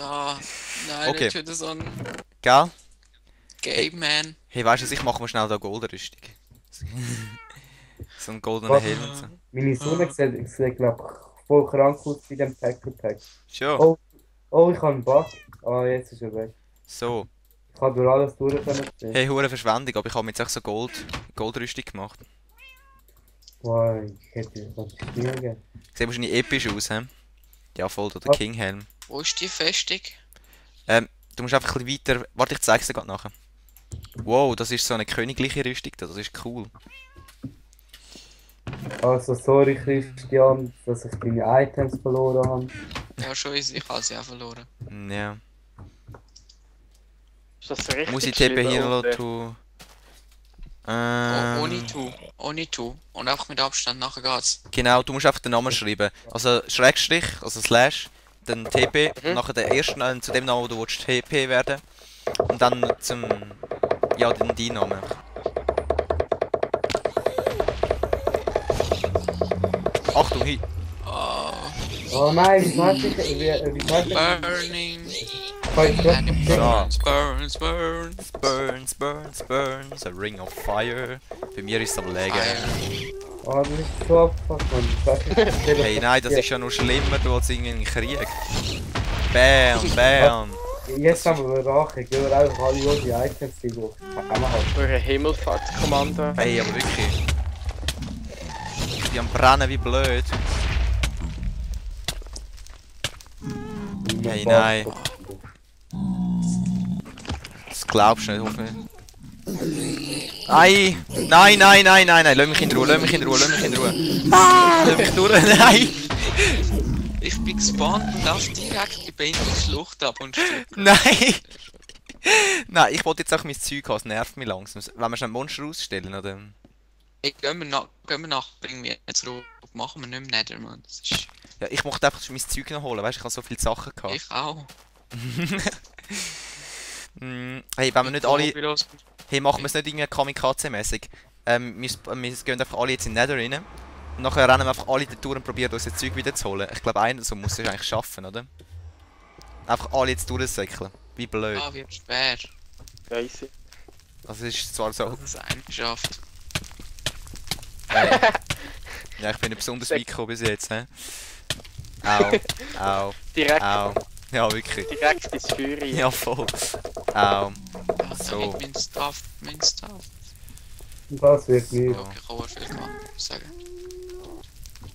Ah, nein, Okay. nicht wieder so ein Gell? Game Man. Hey, weißt du, ich mache mal schnell da Goldenrüstung. So einen goldenen Was? Helm und so. Meine Sonne sieht glaub ich, voll krank aus bei dem Pack. Schon. Oh, oh, ich habe einen Bug. Ah, jetzt ist er weg. So. Ich habe durch alles durch können sehen. Hey, hure Verschwendung, aber ich habe mir jetzt auch so Goldrüstung gemacht. Wow, ich hätte das Spiel gegeben. Sieht wahrscheinlich episch aus, hä? Ja, voll, der Was? King-Helm. Wo ist die Festung? Du musst einfach ein bisschen weiter... Warte, ich zeig's dir gerade nachher. Wow, das ist so eine königliche Rüstung da, das ist cool. Also, sorry Christian, dass ich deine Items verloren habe. Ja, schon ist, ich habe sie auch verloren. Ja. Ist das richtig Muss ich TP hier geschrieben, noch oder? tun? Ohne To. Ohne To. Und einfach mit Abstand, nachher geht's. Genau, du musst einfach den Namen schreiben. Also Schrägstrich, also Slash, dann TP, und nachher den ersten, zu dem Namen, wo du willst TP werden. Und dann zum... Ja, dann dein Name. Achtung, hi. Oh, Oh nein, wie heißt ich? Wie heißt ich? burning. Kann And it ich burns, burns, burns. Burns, burns, burns, a ring of fire. Bei mir ist es am Legen. Fire. Oh, das ist so abgefuckt, Mann. Ich weiß nicht, Hey, nein, das ist ja noch schlimmer, du als irgendwie ein Krieg. Bam, bam. Jetzt haben wir Rache, gehen wir einfach alle unsere Items die durch. Kann man halt. Eure Himmelfahrtskommando. Hey, aber wirklich. Die am brennen wie blöd. Hey, nein. Das glaubst du nicht, hoffe ich. Ei! Nein, nein, nein, nein, nein, lass mich in Ruhe, lass mich in Ruhe, lass mich in Ruhe. Ah, lass mich durch, nein! Ich bin gespannt und lauf direkt die Beine in die Schlucht ab und stirb. Nein! Nein, ich wollte jetzt auch mein Zeug haben, es nervt mich langsam. Wenn wir schnell ein Monster ausstellen, oder? Hey, gehen wir nach irgendwie zurück. Machen wir nicht mehr Nether, Mann. Das ist... Ja, ich möchte einfach mein Zeug noch holen, weißt du, ich habe so viele Sachen gehabt. Ich auch. Hey, wenn wir nicht alle... Los. Hey, machen wir es nicht irgendwie Kamikaze-mäßig. Wir gehen einfach alle jetzt in Nether rein. Und nachher rennen wir einfach alle durch und probieren unser Zeug wieder zu holen. Ich glaube, einer so muss es eigentlich schaffen, oder? Einfach alle jetzt durchsäckeln. Wie blöd. Ah, wird schwer. Crazy. Also es ist zwar so... Dass es einer schafft. Ja, ich bin nicht besonders weit gekommen bis jetzt, hä? Au, au, Direkt, au. Ja, wirklich. direkt ins Feuer rein. Ja, voll. Au. Ja, So. so. Mein Stuff, mein Stuff. Das wird nicht. Okay, ich habe viel gemacht, muss ich sagen.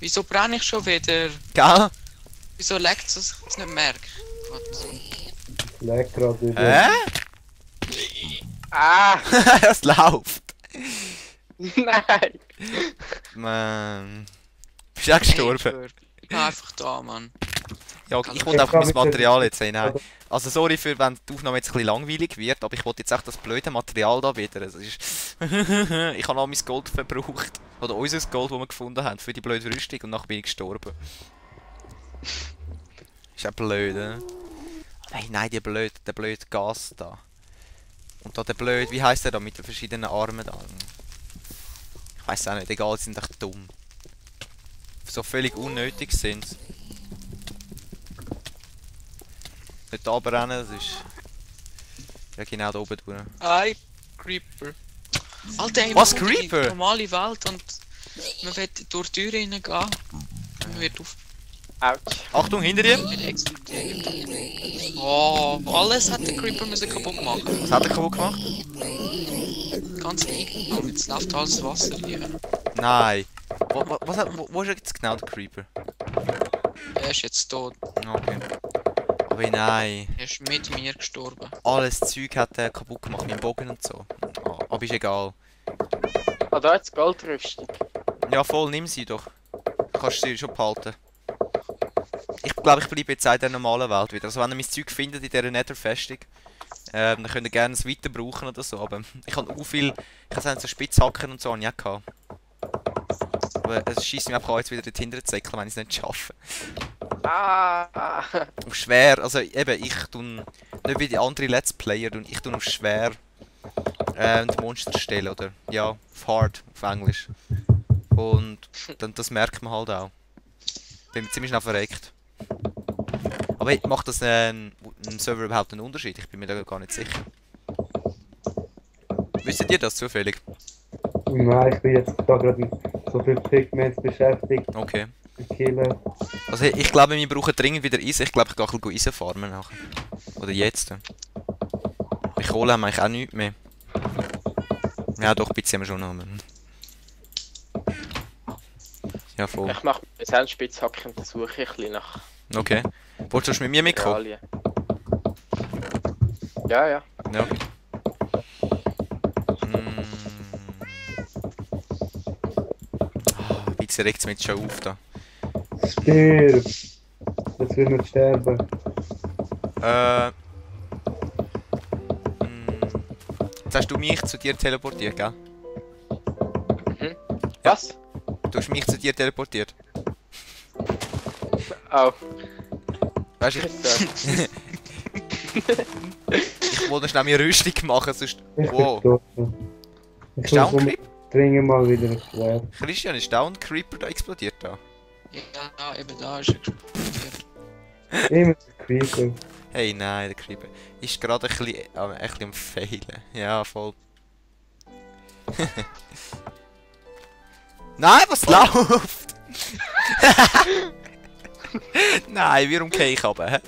Wieso brenne ich schon wieder? Gell? Wieso leckt es, dass ich es nicht merke? Gott. Leg gerade über. Hä? Ah! Es läuft. Nein! Man. Bist du auch gestorben? Ich bin einfach da, Mann. Ja, ich wollte einfach mein Material jetzt sehen. Nein. Also sorry für, wenn die Aufnahme jetzt ein bisschen langweilig wird, aber ich wollte jetzt echt das blöde Material da wieder. Das ist ich habe all mein Gold verbraucht. Oder unser Gold, das wir gefunden haben für die blöde Rüstung und nachher bin ich gestorben. Ist ja blöd, ne? Hey, nein, der blöde Gas da. Und da der blöd, wie heisst der da mit den verschiedenen Armen da? Ich weiß auch nicht, egal, sie sind echt dumm. So völlig unnötig sind sie. Nicht runterrennen, das ist... Ja genau da oben durch. Ei, Creeper. Alter, Was, man kommt in die Creeper? normale Welt und man will durch die Tür reingehen. Man wird auf Autsch. Achtung, hinter dir! wird explodiert. Oh, alles hat der Creeper müssen kaputt machen. Was hat er kaputt gemacht? Ganz easy. Und jetzt läuft alles Wasser hier. Nein. Wo ist jetzt genau der Creeper? Er ist jetzt tot. Okay. Aber nein. Er ist mit mir gestorben. Alles Zeug hat er kaputt gemacht, mein Bogen und so. Ah, aber ist egal. Ah, da jetzt Goldrüstung. Ja voll, nimm sie doch. Kannst du sie schon behalten. Ich glaube, ich bleibe jetzt in der normalen Welt wieder. Also wenn ihr mein Zeug findet in dieser Nether-Festung, dann könnt ihr gerne es weiter brauchen oder so. Aber ich habe auch viel... Ich habe so Spitzhacken und so habe ich auch gehabt. Aber es schießt mich einfach an, jetzt wieder dahinter zu säckeln, wenn ich es nicht schaffe. Ah! Auf schwer, also eben, ich tue nicht wie die anderen Let's Player, ich tue auf schwer die Monster stellen, oder? Ja, auf hard, auf Englisch. Und dann, das merkt man halt auch. Bin ziemlich schnell verreckt. Aber macht das einen Server überhaupt einen Unterschied? Ich bin mir da gar nicht sicher. Wisst ihr das zufällig? Nein, ich bin jetzt da gerade mit so viel Pigments beschäftigt. Okay. Zu killen. Also ich glaube, wir brauchen dringend wieder Eisen. Ich glaube, ich gehe ein bisschen Eisen farmen nachher. Oder jetzt. Bei Kohle haben wir eigentlich auch nichts mehr. Ja doch, ein bisschen haben wir schon noch. Ja, voll. Ich mache jetzt einen Spitzhacken und dann suche ich ein bisschen nach Okay. Wolltest du mit mir mitkommen? Mineralien. Ja, ja. Ja, okay. Ah, ein bisschen regt es mich jetzt schon auf da. Stirb! Jetzt will nicht sterben. Jetzt hast du mich zu dir teleportiert, gell? Was? Du hast mich zu dir teleportiert. Oh. Weißt du, ich wollte schnell meine Rüstung machen, sonst... Ich Wow. bin tot. Ich Ist der muss ein dringend mal wieder ein Schwert. Christian, ist da ein Creeper da explodiert da? Ja, eben da ist er explodiert. Immer der Creeper. Hey, nein, der Creeper ist gerade ein bisschen am Failen. Ja, voll. Nein, was läuft? Nein, warum gehe ich runter? Hä?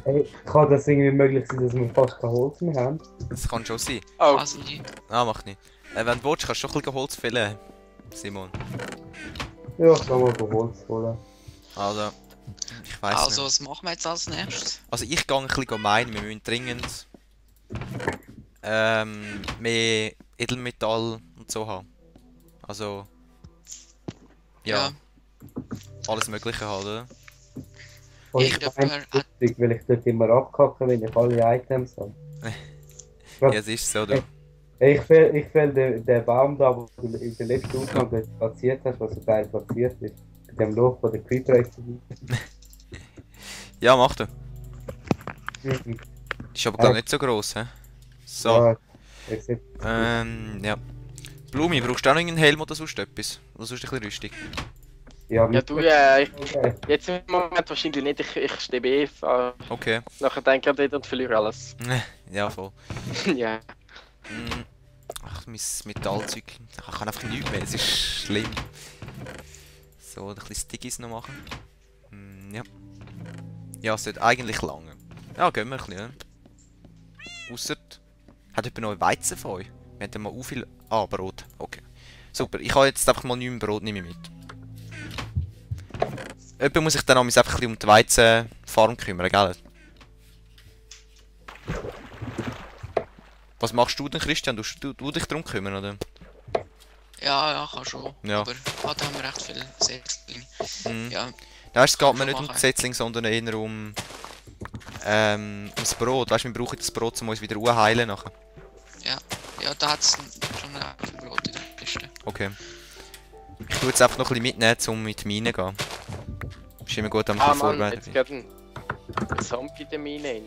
Hey, kann das irgendwie möglich sein, dass wir fast kein Holz mehr haben? Das kann schon sein. Oh. Also, Ah, mach nicht. Wenn du willst, kannst du schon ein bisschen Holz fällen, Simon. Ja, ich kann mal Holz holen. Also, ich weiß also nicht. was machen wir jetzt als nächstes? Also ich gehe ein bisschen meinen, wir müssen dringend mehr Edelmetall und so haben. Also ja, alles mögliche halt, oder? Und ich Irgendjemand bin lustig, weil ich dort immer abkacke, wenn ich alle Items habe. Ja, es ist so, du. Ich fäll den Baum da, wo du in der letzten Aufnahme platziert hast, was so geil platziert ist. Mit dem Loch von der Creeper explodiert. Ja, mach du. Mhm. Ist aber glaub nicht so gross, hä? So, Ja, ich seh- ja. Blumi, brauchst du auch noch einen Helm oder sonst etwas? Oder sonst ein bisschen Rüstung? ja, Ja, du, Okay. jetzt im Moment wahrscheinlich nicht. Ich stehe bei Okay. nachher denke ich wieder und verliere alles. Ja, voll. Ja. Ach, mein Metallzeug. Ich kann einfach nichts mehr, es ist schlimm. So, ein bisschen Stickies noch machen. Ja. Ja, es sollte eigentlich lange. Ja, gehen wir ein bisschen, ne? Ausser... Hat jemand noch Weizen von euch? Wir haben mal auch viel... Ah, Brot. Okay. Super, ich habe jetzt einfach mal 9 Brot nicht mehr mit. Jemand muss sich dann einfach ein bisschen um die Weizenfarm kümmern, gell? Was machst du denn, Christian? Du dich darum kümmern, oder? Ja, kann schon. Ja. Aber da haben wir recht viel Setzlinge. Mhm. Ja, Da es geht mir Kann nicht um machen. die Setzling, sondern eher ums Brot. Weißt du, wir brauchen das Brot, um uns wieder heilen nachher. ja, da hat es schon ein Brot in der Kiste. Okay. Ich tue jetzt einfach noch ein bisschen mitnehmen, um mit die Mine zu gehen. Ist immer gut, am Ah bisschen Mann, vorbereitet. jetzt geht ein Zombie in der Mine rein.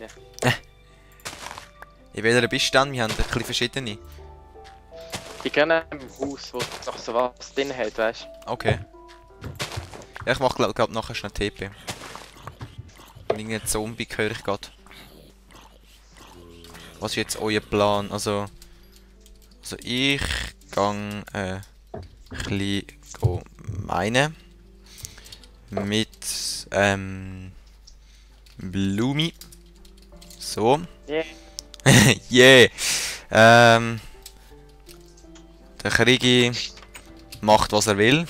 In welcher bist du denn? Wir haben ein bisschen verschiedene. Die gehen im Haus, wo noch so was drin hat, weißt du? Okay. Ja, ich mach glaub nachher schnell TP. Irgendein Zombie höre ich gerade. Was ist jetzt euer Plan? Also ich gang ein bisschen meinen. Mit Blumi. So. Yeah. Yeah. Der Kriegi macht was er will.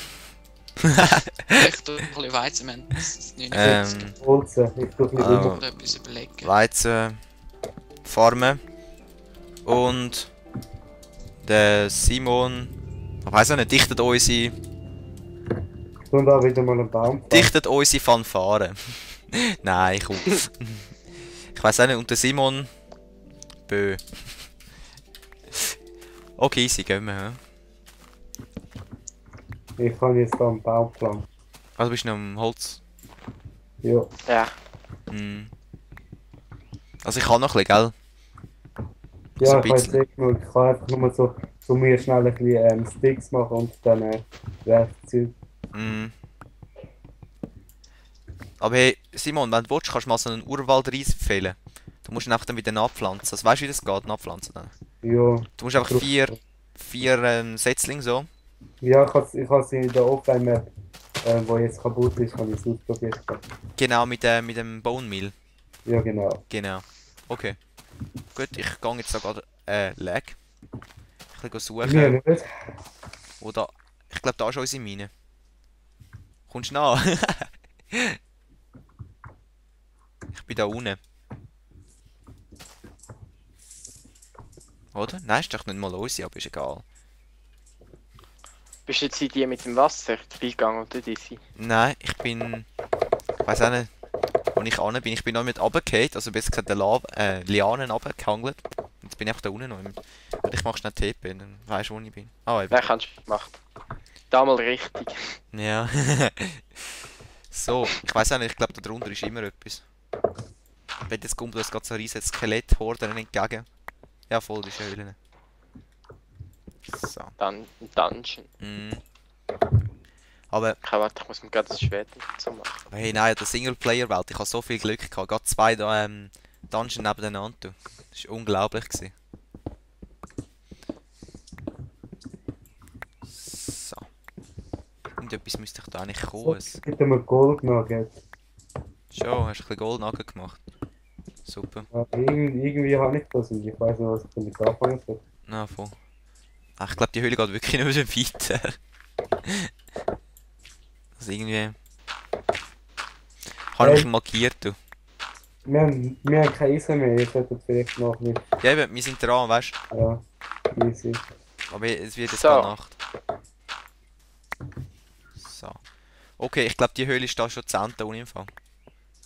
Ich tue ein bisschen Weizen, wir haben es nicht Holz, ich tue nicht Ah. immer. etwas überlegen. Weizen farmen und der Simon, ich weiß auch nicht, dichtet unsere Und da wieder mal einen Baum. Fanfare. Nein, komm. Ich weiß auch nicht, und der Simon Bö. Okay, easy, gehen wir. Ja. Ich kann jetzt da einen Baum pflanzen. Also bist du noch am Holz? Ja. Ja. Hm. Also ich kann noch ein bisschen, gell? So Ja, ein ich kann jetzt bisschen. nicht genug. Ich kann einfach nur so mir schnell ein bisschen Sticks machen und dann Werkzeug. Mm. Aber hey, Simon, wenn du willst, kannst du mal so einen Urwaldreis empfehlen. Du musst ihn einfach dann wieder nachpflanzen. Also weißt du, wie das geht, nachpflanzen dann? Ja, Du musst einfach vier Setzlinge so. ja, ich has in der Offline-Map, wo jetzt kaputt ist, habe ich es ausprobiert. Genau, mit dem Bone Meal. Ja, genau. Genau. Okay. Gut, ich gehe jetzt da gerade lag. Ich will suchen. Mir nicht. Oder. Ich glaube, da ist unsere Mine. Kommst du nach? Ich bin da unten. Oder? Nein, ist doch nicht mal unsere, aber ist egal. Bist du jetzt in die mit dem Wasser reingegangen oder diese? Nein, ich bin. Ich weiß auch nicht, wo ich an bin. Ich bin noch mit runtergefallen, also besser gesagt der Lianen runtergehangelt. Jetzt bin ich einfach da unten noch. Und ich mache schnell TP, dann weißt du, wo ich bin. Ah, eben. Nein, kannst du gemacht. Da mal richtig. Ja. So, ich weiß auch nicht, ich glaube da drunter ist immer etwas. Wenn jetzt kommt, du hast gerade so ein riesiges Skelett-Horden entgegen. Ja, voll, das ist eine Höhle. So. Dann ein Dungeon. Mm. Aber, Warte, ich muss mir gerade das Schwert so machen. hey, nein, der Singleplayer-Welt, ich habe so viel Glück gehabt. Gerade zwei Dungeons nebeneinander. Das war unglaublich gewesen. So. Irgendetwas müsste ich da eigentlich kommen. Es gibt mir Gold Nugget. Schon, hast du ein bisschen Gold gemacht. Super. Ja, irgendwie habe ich das und ich weiß nicht, was ich damit anfangen soll. Na, voll. Ach, ich glaube, die Höhle geht wirklich nicht mehr weiter. Also irgendwie. Habe ich mich markiert, du. Wir haben kein Eisen mehr, ihr solltet vielleicht noch nicht. Ja, eben, wir sind dran, weißt du. Ja, easy. Aber es wird jetzt So. gerade Nacht. So. Okay, ich glaube, die Höhle ist da schon zu Ende ohne Fall.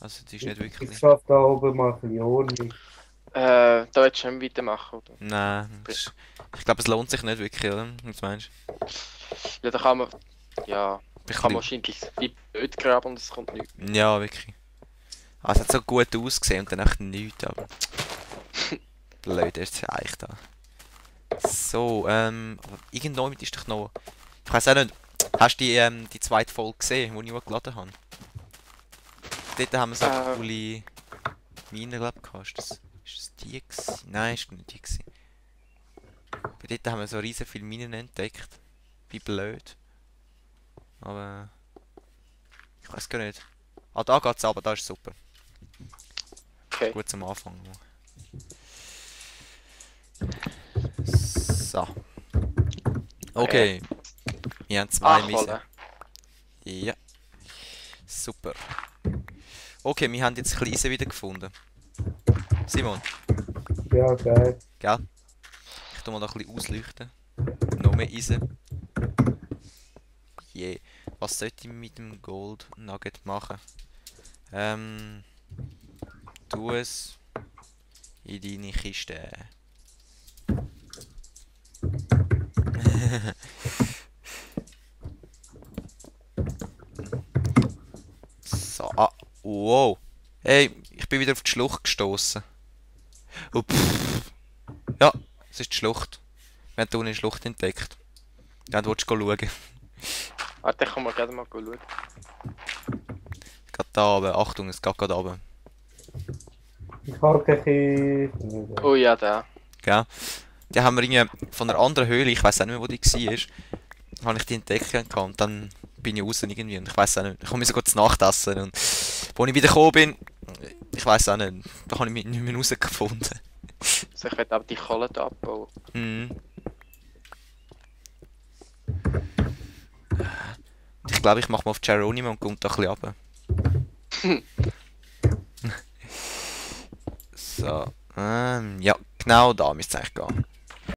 Also, die ist nicht Ich wirklich. schaffe da oben mal ein bisschen Ordnung. Da willst du nicht weitermachen, oder? Nein, ich glaube, es lohnt sich nicht wirklich, oder? Was meinst Ja, da kann man. Ja, du? kann man wahrscheinlich wie blöd graben und es kommt nichts. Ja, wirklich. Also, es hat so gut ausgesehen und dann echt nichts, aber. Blöd, ist es eigentlich da. So, irgendwo ist doch noch. Ich weiß auch nicht. Hast du die zweite Folge gesehen, die ich hochgeladen habe? Dort haben wir so coole Minen, glaube ich, ist das die gewesen? Nein, ist nicht die gewesen. Bei dort haben wir so riesen viele Minen entdeckt. Wie blöd. Aber ich weiß gar nicht. Ah, da geht's aber, da ist super. Okay. Gut zum Anfang. So. Okay. Wir haben zwei Miesen. Nachholen. Ja. Super. Okay, wir haben jetzt Kleise wieder gefunden. Simon, Ja, geil. gell? Ich tu mal da ein bisschen ausleuchten. Noch mehr Eisen. Yeah. Was sollte ich mit dem Gold Nugget machen? Tu es in deine Kiste. So, wow. Hey, ich bin wieder auf die Schlucht gestoßen. Ja, es ist die Schlucht. Wir haben hier eine Schlucht entdeckt. Dann willst du schauen. Warte, ich kann mal gerade mal schauen. Geht da runter. Achtung, es geht gerade runter. Ich habe ein bisschen. Oh ja, da. Gell? Die haben wir irgendwie von einer anderen Höhle, ich weiß auch nicht mehr, wo die war, habe ich die entdeckt gehabt und dann bin ich raus irgendwie und ich weiß auch nicht, ich komme sogar zu Nacht essen und wo ich wieder gekommen bin, ich weiß auch nicht, da habe ich mich nicht mehr rausgefunden. Also ich werde aber die Kohle da abbauen. Mhm. Ich glaube, ich mache mal auf Geronimo und komme da ein bisschen runter. So, ja, genau da müsste es eigentlich gehen.